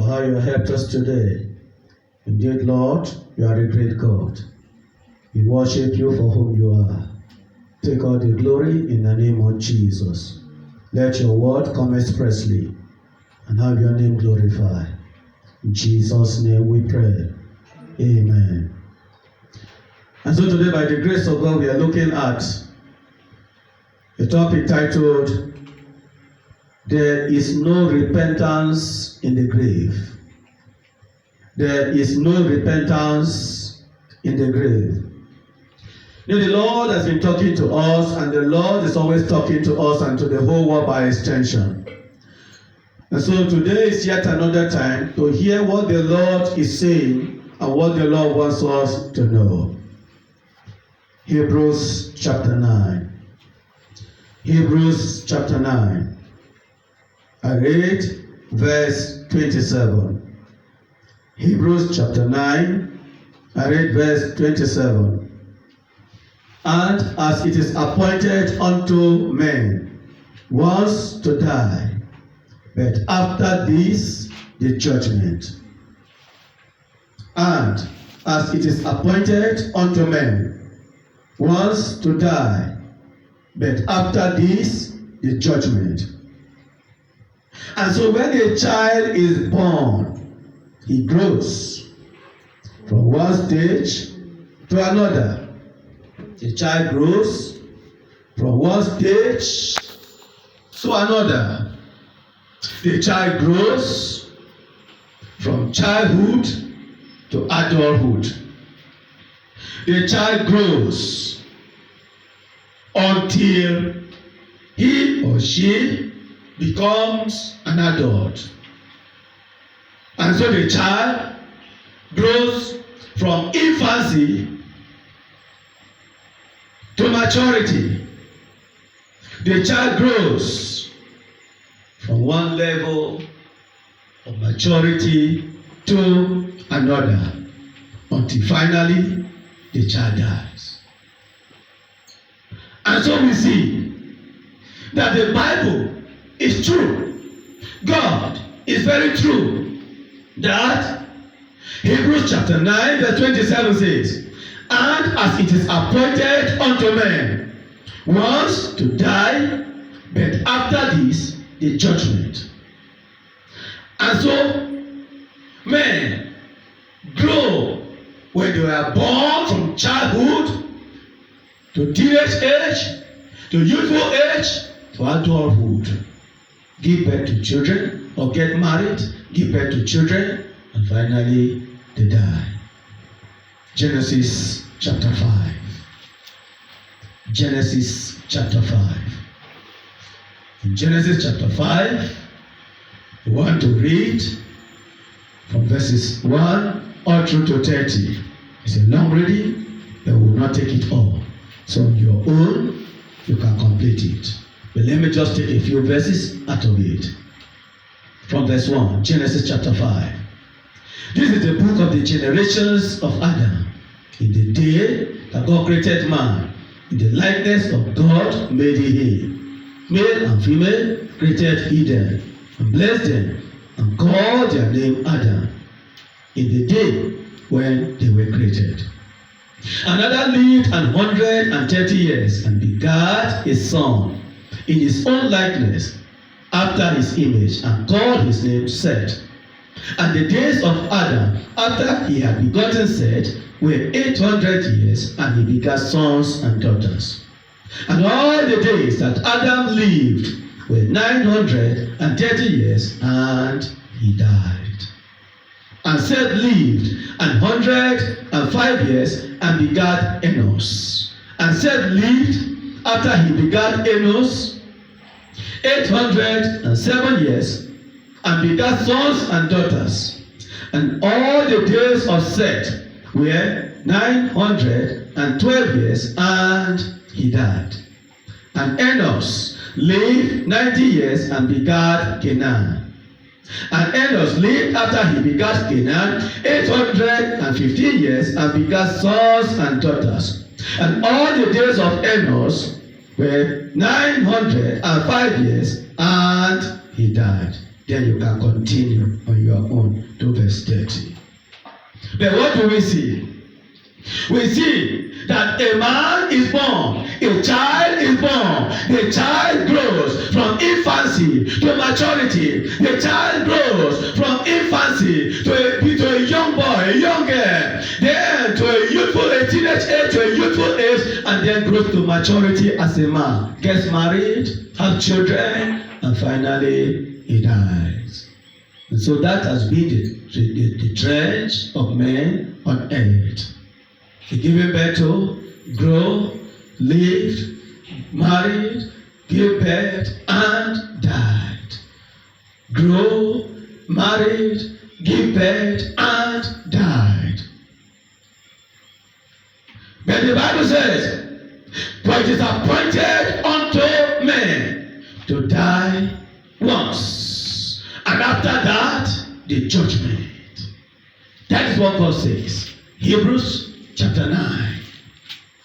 for how you helped us today. Indeed, Lord, you are a great God. We worship you for whom you are. Take all the glory in the name of Jesus. Let your word come expressly and have your name glorified. In Jesus' name we pray. Amen. And so today, by the grace of God, we are looking at a topic titled, There is no repentance in the grave. There is no repentance in the grave. You know, the Lord has been talking to us, and the Lord is always talking to us and to the whole world by extension. And so today is yet another time to hear what the Lord is saying and what the Lord wants us to know. Hebrews chapter 9. Hebrews chapter 9. I read verse 27. Hebrews chapter 9. I read verse 27. And as it is appointed unto men once to die, but after this the judgment. And as it is appointed unto men once to die, but after this the judgment. And so when a child is born, he grows from one stage to another. The child grows from one stage to another. The child grows from childhood to adulthood. The child grows until he or she becomes an adult. And so the child grows from infancy to maturity. The child grows from one level of maturity to another until finally the child dies. And so we see that the Bible is true. God is very true. That Hebrews chapter 9 verse 27 says, and as it is appointed unto men once to die, but after this the judgment. And so men grow when they are born from childhood to teenage age, to youthful age, to adulthood. Give birth to children or get married, give birth to children, and finally they die. Genesis chapter 5. Genesis chapter 5. In Genesis chapter 5, we want to read from verses 1 all through to 30. It's a long reading, but we will not take it all. So on your own, you can complete it. But let me just take a few verses out of it. From verse 1, Genesis chapter 5. This is the book of the generations of Adam. In the day that God created man, in the likeness of God made he him. Male and female created he them, and blessed them, and called their name Adam, in the day when they were created. Another lived 130 years, and begat a son in his own likeness, after his image, and called his name Seth. And the days of Adam, after he had begotten Seth, were 800 years, and he begat sons and daughters. And all the days that Adam lived were 930 years, and he died. And Seth lived 105 years, and begat Enos. And Seth lived, after he begat Enos, 807 years, and begat sons and daughters. And all the days of Seth were 912 years, and he died. And Enos lived 90 years, and begat Canaan. And Enos lived, after he begat Canaan, 815 years, and begat sons and daughters. And all the days of Enos were 905 years, and he died. Then you can continue on your your own to verse 30. But what do we see? We see that a man is born, a child is born, the child grows from infancy to maturity, the child grows from infancy to a young boy, a young girl, then to a teenage age, to a youthful age, and then grows to maturity as a man, gets married, has children, and finally he dies. And so that has been the trend of men on earth. He gave birth to, grow, lived, married, gave birth, and died. Grow, married, give birth, and died. But the Bible says, for it is appointed unto men to die once, and after that, the judgment. That is what God says. Hebrews chapter 9,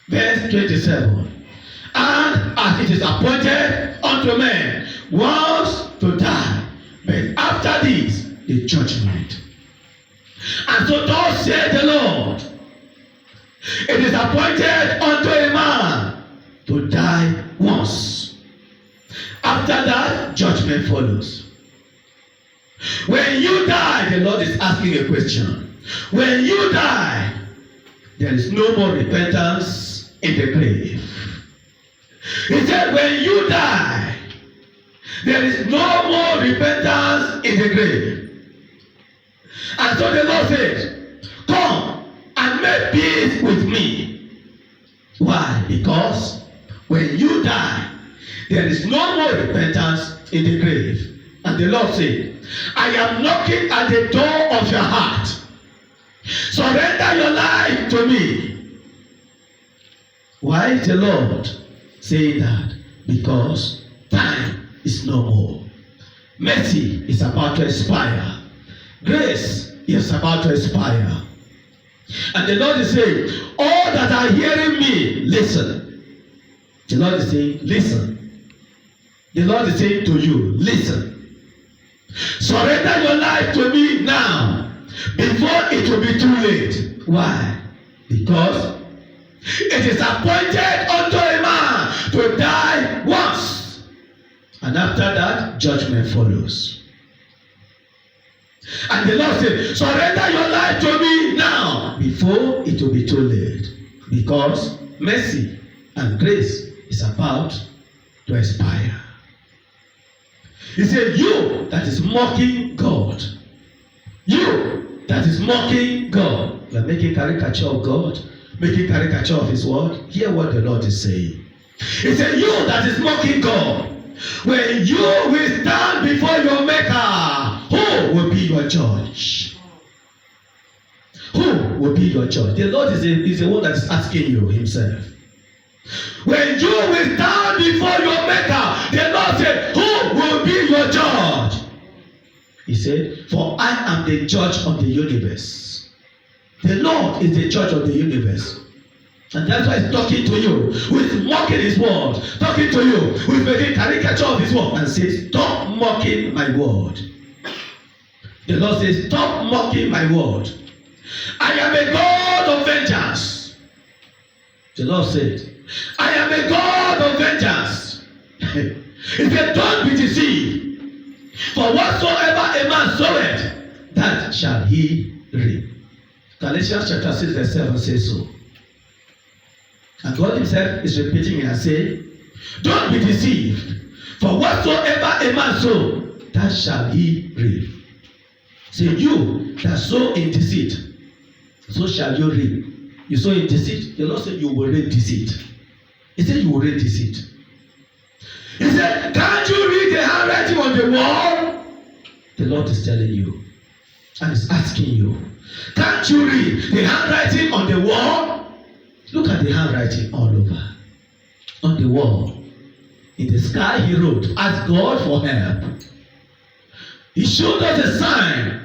verse 27. And as it is appointed unto men once to die, but after this, the judgment. And so thus said the Lord, it is appointed unto a man to die once. After that, judgment follows. When you die, the Lord is asking a question. When you die, there is no more repentance in the grave. He said, when you die, there is no more repentance in the grave. And so the Lord said, come and make peace with me. Why? Because when you die, there is no more repentance in the grave. And the Lord said, I am knocking at the door of your heart. Surrender your life to me. Why is the Lord saying that? Because time is no more. Mercy is about to expire. Grace is about to expire. And the Lord is saying, all that are hearing me, listen. The Lord is saying, listen. The Lord is saying to you, listen. Surrender your life to me now, before it will be too late. Why? Because it is appointed unto a man to die once, and after that, judgment follows. And the Lord said, surrender your life to me now, before it will be too late. Because mercy and grace is about to expire. He said, you that is mocking God, you that is mocking God, you are making caricature of God, making caricature of his word. Hear what the Lord is saying. He said, you that is mocking God, when you will stand before your Maker, who will be your judge? Who will be your judge? The Lord is the one that is asking you himself. When you will stand before your Maker, the Lord said, who will be your judge? He said, for I am the judge of the universe. The Lord is the judge of the universe. And that's why he's talking to you with mocking his word, talking to you with making caricature of his word, and says, stop mocking my word. The Lord says, stop mocking my word. I am a God of vengeance. The Lord said, I am a God of vengeance. He said, don't be deceived. For whatsoever a man soweth, that shall he reap. Galatians chapter 6 verse 7 says so. And God himself is repeating it and saying, don't be deceived. For whatsoever a man sow, that shall he reap. Say, you that sow in deceit, so shall you reap. You sow in deceit, the Lord said you will reap deceit. He said you will reap deceit. He said, can't you read the handwriting on the wall? The Lord is telling you and is asking you, can't you read the handwriting on the wall? Look at the handwriting all over. On the wall. In the sky he wrote, ask God for help. He showed us a sign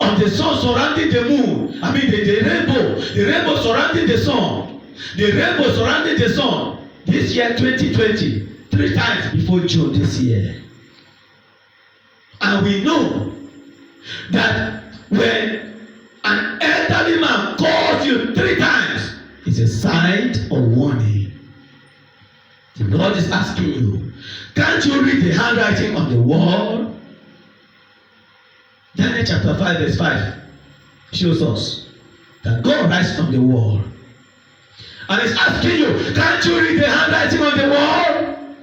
of the sun surrounding the moon. I mean the rainbow. The rainbow surrounding the sun. The rainbow surrounding the sun. This year 2020. 3 times before June this year. And we know that when an elderly man calls you 3 times, it's a sign or warning. The Lord is asking you, can't you read the handwriting on the wall? Daniel chapter 5 verse 5 shows us that God writes on the wall. And he's asking you, can't you read the handwriting on the wall?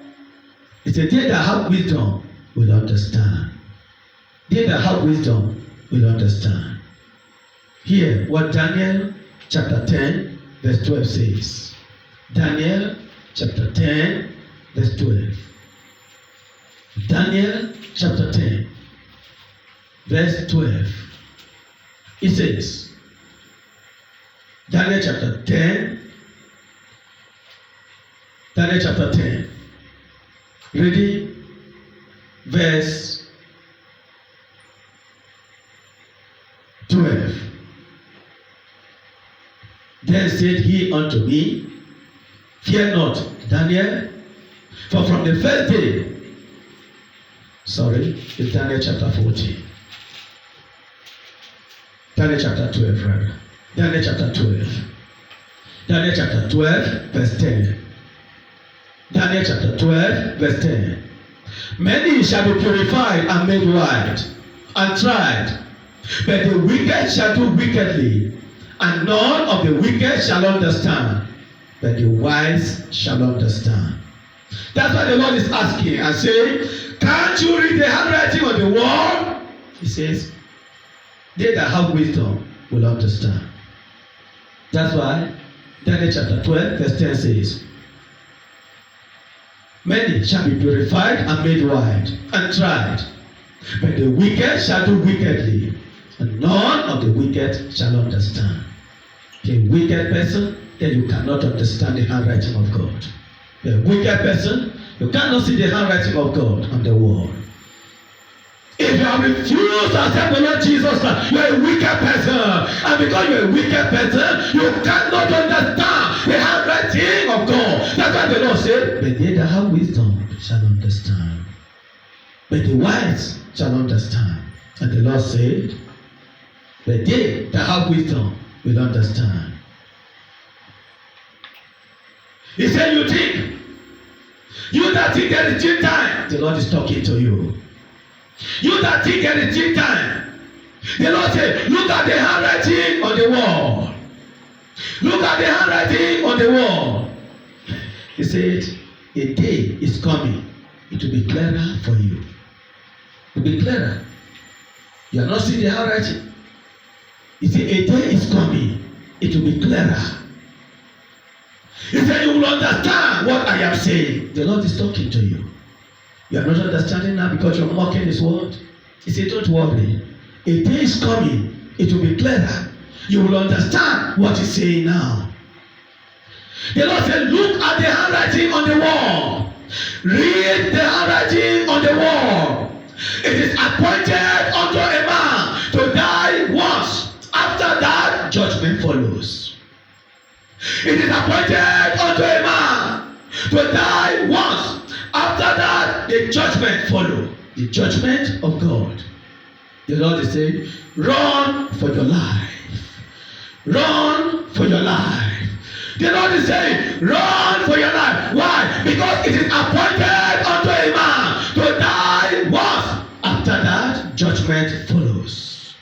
It's a day that have wisdom will understand. They that have wisdom will understand. Hear what Daniel chapter 10 verse 12 says. Daniel chapter 10 verse 12. Daniel chapter 10 verse 12. It says, Daniel chapter 10, Daniel chapter 10, reading verse 12. Then said he unto me, fear not, Daniel, for from the first day, it's Daniel chapter 14. Daniel chapter 12, rather. Daniel chapter 12. Daniel chapter 12, verse 10. Daniel chapter 12, verse 10. Many shall be purified and made white and tried, but the wicked shall do wickedly, and none of the wicked shall understand, but the wise shall understand. That's why the Lord is asking and saying, can't you read the handwriting on the wall? He says, they that have wisdom will understand. That's why Daniel chapter 12 verse 10 says, many shall be purified and made white and tried, but the wicked shall do wickedly, and none of the wicked shall understand. A wicked person, then you cannot understand the handwriting of God. A wicked person, you cannot see the handwriting of God on the wall. If you have refused to accept the Lord Jesus Christ, you are a wicked person. And because you are a wicked person, you cannot understand the handwriting of God. That's why the Lord said, but they that have wisdom shall understand. But the wise shall understand. And the Lord said, but they that have wisdom will understand. He said, you that think there is due time, the Lord is talking to you. You that think there is due time, the Lord said, look at the handwriting on the wall. Look at the handwriting on the wall. He said, a day is coming. It will be clearer for you. It will be clearer. You are not seeing the handwriting. He said, a day is coming. It will be clearer. He said, you will understand what I am saying. The Lord is talking to you. You are not understanding now because you are mocking his word. He said, don't worry. A day is coming. It will be clearer. You will understand what he's saying now. The Lord said, look at the handwriting on the wall. Read the handwriting on the wall. It is appointed unto a man to die once. After that, judgment follows. It is appointed unto a man to die once. After that, the judgment follows. The judgment of God. The Lord is saying, run for your life. Run for your life. The Lord is saying, run for your life. Why? Because it is appointed unto a man to die once. After that, judgment follows.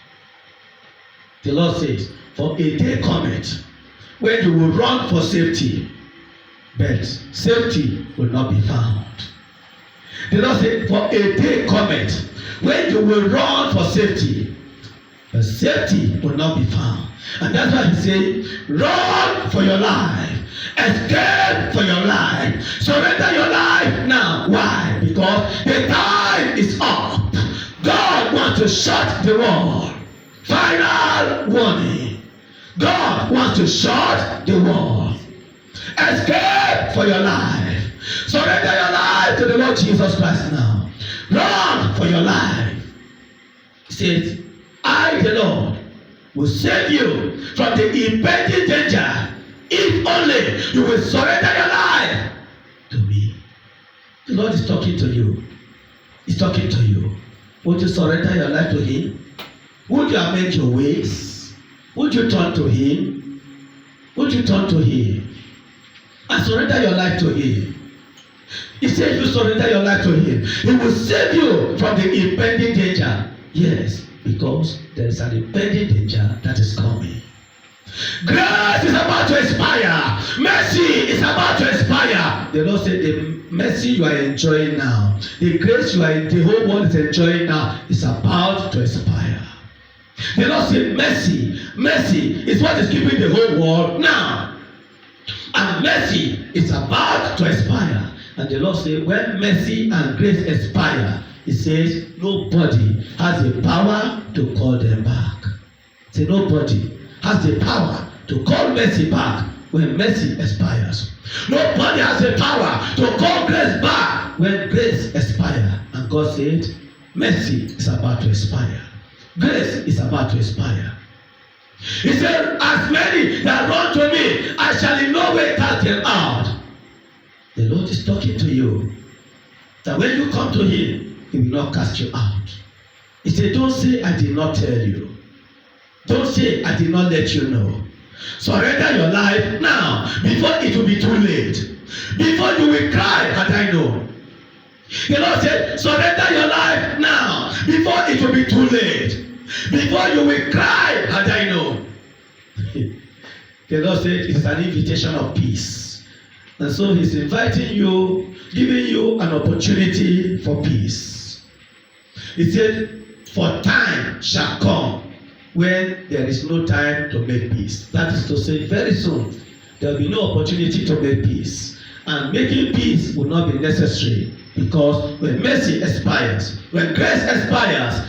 The Lord says, for a day cometh when you will run for safety, but safety will not be found. The Lord said, for a day cometh when you will run for safety, but safety will not be found. And that's why he said, run for your life. Escape for your life. Surrender your life now. Why? Because the time is up. God wants to shut the wall. Final warning. God wants to shut the wall. Escape for your life. Surrender your life to the Lord Jesus Christ now. Run for your life. He says, I, the Lord, will save you from the impending danger if only you will surrender your life to me. The Lord is talking to you. He's talking to you. Won't you surrender your life to him? Would you amend your ways? Would you turn to him? Would you turn to him and surrender your life to him? He said, if you surrender your life to him, he will save you from the impending danger. Yes, because there is an impending danger that is coming. Grace is about to expire. Mercy is about to expire. The Lord said the mercy you are enjoying now, the grace the whole world is enjoying now, is about to expire. The Lord said mercy is what is keeping the whole world now. And mercy is about to expire. And the Lord said when mercy and grace expire, he says nobody has the power to call them back. Say nobody has the power to call mercy back when mercy expires. Nobody has the power to call grace back when grace expires. And God said, mercy is about to expire. Grace is about to expire. He said, as many that run to me, I shall in no way cast them out. The Lord is talking to you. That when you come to him, he will not cast you out. He said, don't say I did not tell you. Don't say I did not let you know. Surrender your life now before it will be too late. Before you will cry, had I known. The Lord said, surrender your life now before it will be too late. Before you will cry, had I known. The Lord said it is an invitation of peace. And so he's inviting you, giving you an opportunity for peace. He said, for time shall come when there is no time to make peace. That is to say, very soon, there will be no opportunity to make peace. And making peace will not be necessary, because when mercy expires, when grace expires,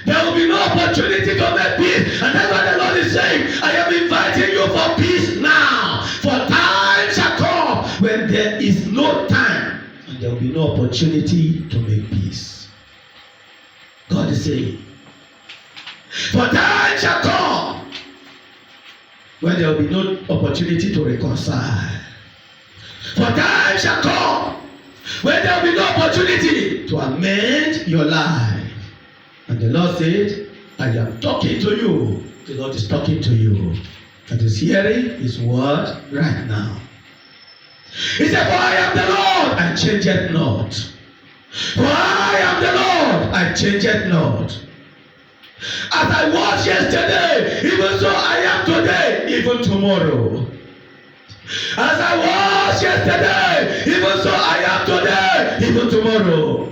there will be no opportunity to make peace. And that's what the Lord is saying. I am inviting you for peace now. For time shall come when there is no time, and there will be no opportunity to make peace. God is saying, for time shall come when there will be no opportunity to reconcile. For time shall come when there will be no opportunity to amend your life. And the Lord said, I am talking to you. The Lord is talking to you. That is hearing his word right now. He said, for I am the Lord, I change it not. For I am the Lord, I change it not. As I was yesterday, even so I am today, even tomorrow. As I was yesterday, even so I am today, even tomorrow.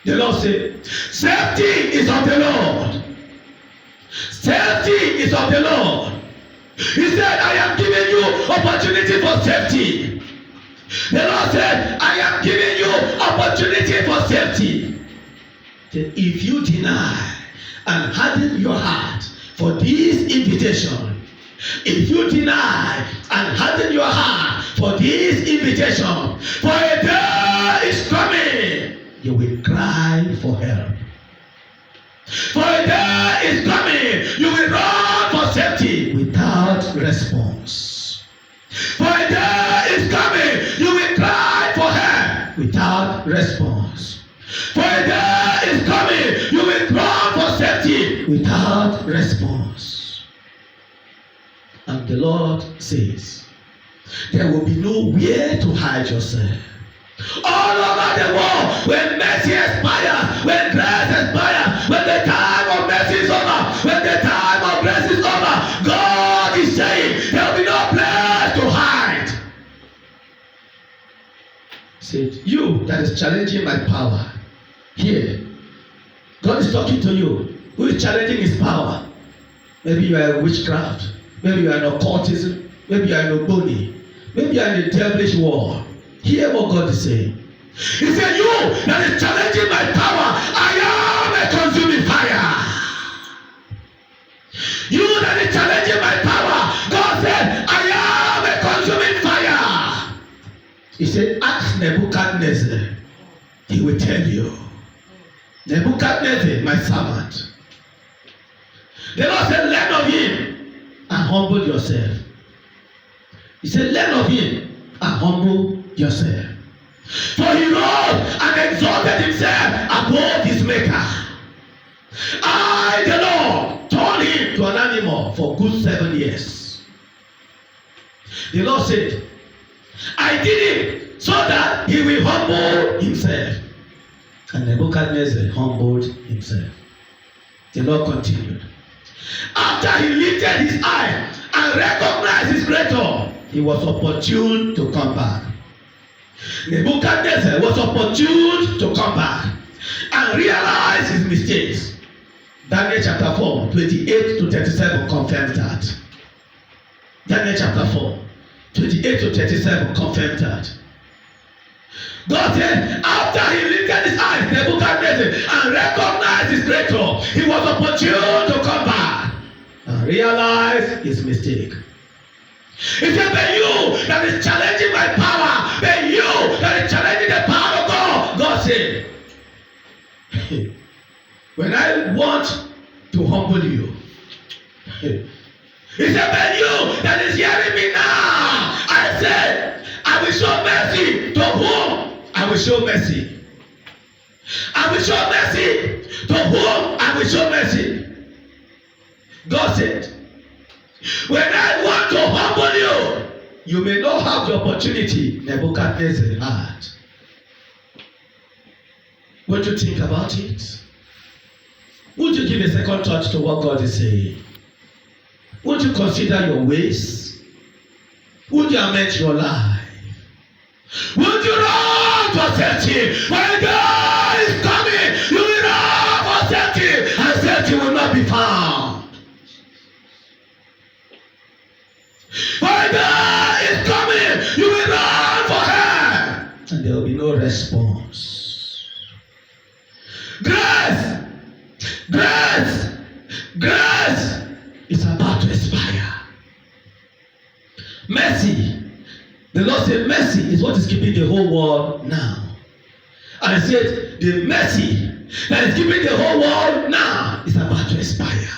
The Lord said, safety is of the Lord. Safety is of the Lord. He said, I am giving you opportunity for safety. The Lord said, I am giving you opportunity for safety. If you deny and harden your heart for this invitation, if you deny and harden your heart for this invitation, for a day is coming, you will cry for help. For a day is coming, you will run for safety without response. For a day is coming, you will cry for help without response. For a day is coming, you will run for safety without response. And the Lord says, there will be nowhere to hide yourself. All over the world, when mercy expires, when grace expires, when the time of mercy is over, when the time of grace is over, God is saying there will be no place to hide. Said, you that is challenging my power, here, God is talking to you. Who is challenging his power? Maybe you are in witchcraft, maybe you are in occultism, maybe you are in Ogboni, maybe you are in the devilish war. Hear what God is saying. He said, you that is challenging my power, I am a consuming fire. You that is challenging my power, God said, I am a consuming fire. He said, ask Nebuchadnezzar, he will tell you. Nebuchadnezzar, my servant. The Lord said, learn of him and humble yourself. He said, learn of him and humble yourself. For he rose and exalted himself above his maker. I, the The Lord said, I did it so that he will humble himself. And Nebuchadnezzar humbled himself. The Lord continued. After he lifted his eye and recognized his creator, he was opportune to come back. Nebuchadnezzar was opportune to come back and realize his mistakes. Daniel chapter 4, 28 to 37 confirms that. Daniel chapter 4, 28 to 37 confirms that. God said, after he lifted his eyes, Nebuchadnezzar, and recognized his creator, he was opportune to come back and realize his mistake. He said, "But you that is challenging my power, but you that is challenging the power of God." God said, when I want to humble you, he said, "But you that is hearing me now, I said, I will show mercy to whom I will show mercy. I will show mercy to whom I will show mercy." God said, when I want to humble you, you may not have the opportunity Nebuchadnezzar had. What do you think about it? Would you give a second thought to what God is saying? Would you consider your ways? Would you amend your life? Would you run for safety? When God is coming, you will run for safety, and safety will not be found. When God is coming, you will run for help, and there will be no response. Grace, grace, grace is about to expire. Mercy. The Lord said mercy is what is keeping the whole world now. And he said the mercy that is keeping the whole world now is about to expire.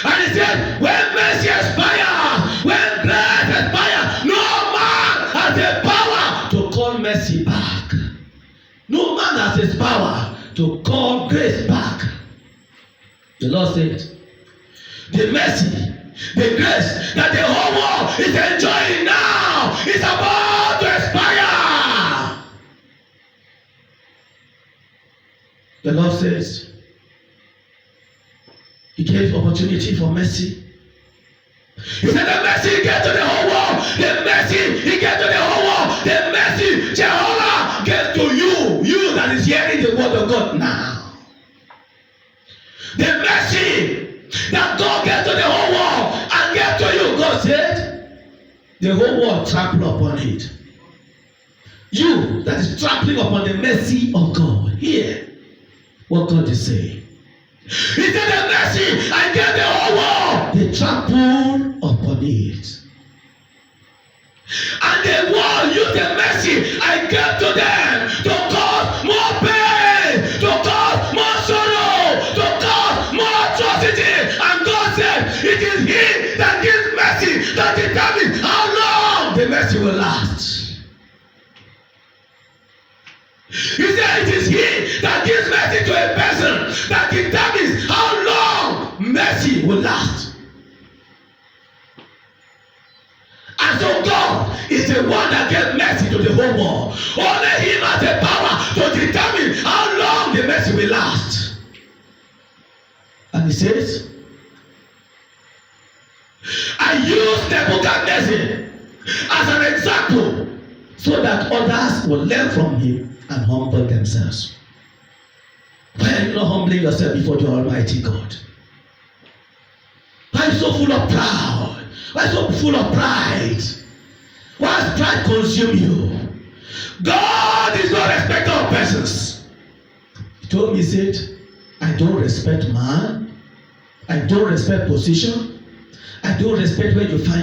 And he said when mercy expires, when grace expires, no man has the power to call mercy back. No man has his power to call grace back. The Lord said the mercy, the grace that the whole world is enjoying now is about to expire. The Lord says he gave opportunity for mercy. He said the mercy he gave to the whole world, the mercy he gave to the whole world, the mercy Jehovah gave to you that is hearing the word of God now. The mercy that God gave to the whole world and gave to you, God said, the whole world trample upon it. You that is trampling upon the mercy of God, hear what God is saying. He said the mercy I gave the whole world, they trample upon it. And the world used the mercy I gave to them to cause more pain, to cause more sorrow, to cause more atrocity. And God said, it is He that gives mercy that determines how long the mercy will last. He said, it is He that gives mercy to a person that determines how long mercy will last. And so God is the one that gave mercy to the whole world. Only Him has the power to determine how long the mercy will last. And He says, I use Nebuchadnezzar as an example so that others will learn from him and humble themselves. Why are you not humbling yourself before the Almighty God? Why are you so full of pride? Why are you so full of pride? Why has pride consumed you? God is no respecter of persons. He told me, he said, I don't respect man. I don't respect position. I don't respect where you find